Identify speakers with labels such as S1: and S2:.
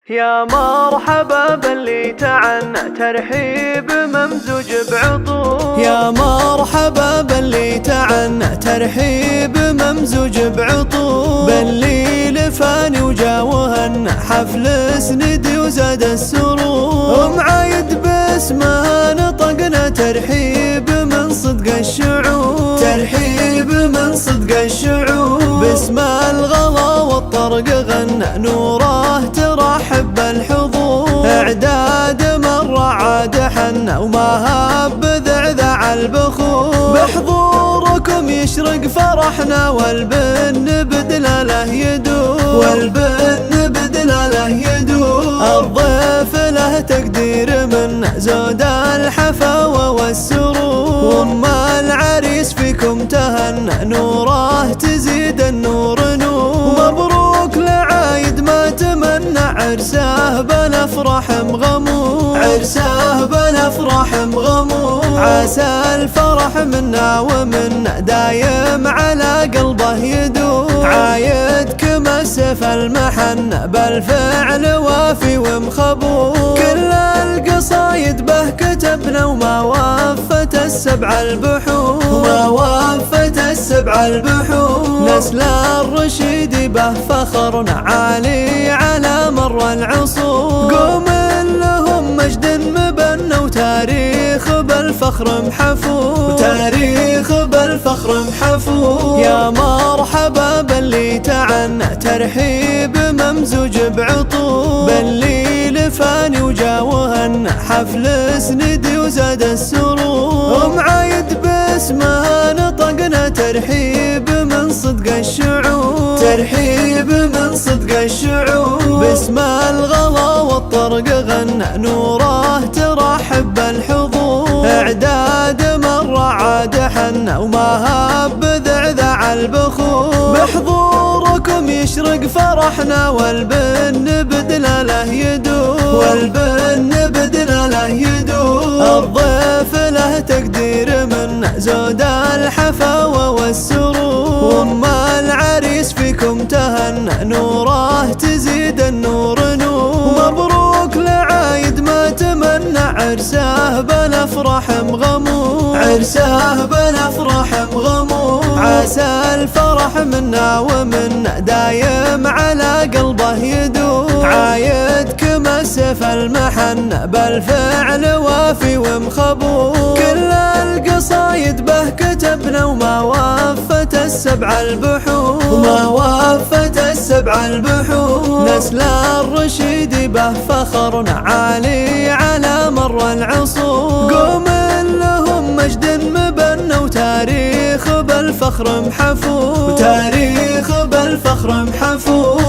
S1: يا مرحبا باللي تعنى ترحيب ممزوج بعطور.
S2: يا مرحبا باللي تعنى ترحيب ممزوج بعطور، باللي لفاني وجا وهنا حفل سندي وزاد السرور، ومعايد باسمها نطقنا ترحيب من صدق الشعور، ترحيب من صدق الشعور، باسم الغلا والطرق غنى نوره ترحب بالحضور، اعداد مرة عاد حنا وما هب بذعذع البخور، بحضوركم يشرق فرحنا والبن بدلاله يدور، والبن بدلاله يدور، الضيف له تقدير من زود الحفاوة والسرور، وما العريس فيكم تهنى نوره تزيد النور نور، مبروك لعايد ما تمنى عرسه بالافراح مغمور، عرسه بالافراح مغمور، عسى الفرح منا ومنا دايم على قلبه يدور، عايدكم السيف المحنى بالفعل وافي ومخبور، كل القصايد به كتبنا وما وفت السبع البحور، وما وفت السبع البحور، نسل الرشيد به فخرنا عالي على مر العصور، قوم لهم مجد مبنى وتاريخ بالفخر محفور، وتاريخ بالفخر محفور، يا مرحبا باللي تعنى ترحيب ممزوج بعطور، باللي لفاني وجا وهنا حفل سندي وزاد السرور، ومعايد باسمها نطقنا ترحيب من صدق الشعور، ترحيب من صدق الشعور، باسم الغلا والطرق غنى نوره ترحب بالحضور، اعداد مرة عاد حنا وما هب بذعذع البخور، بحضوركم يشرق فرحنا والبن بدلاله يدور، والبن بدلاله يدور، الضيف له تقدير من زود الحفاوة والسرور، وما العريس فيكم تهنى نوره تزيد النور نور، مبروك لعايد ما تمنى عرسه بالافراح مغمور، عرسه بالافراح مغمور، عسى الفرح منا ومنا دايم على قلبه يدور، عايدكم السيف المحنى بالفعل وافي ومخبور، كل القصايد به كتبنا وما وفت السبع البحور، وما وفت السبع البحور، نسل الرشيد به فخرنا عالي على مر العصور، قوم لهم مجد مبنى وتاريخ بالفخر محفور، وتاريخ بالفخر محفور.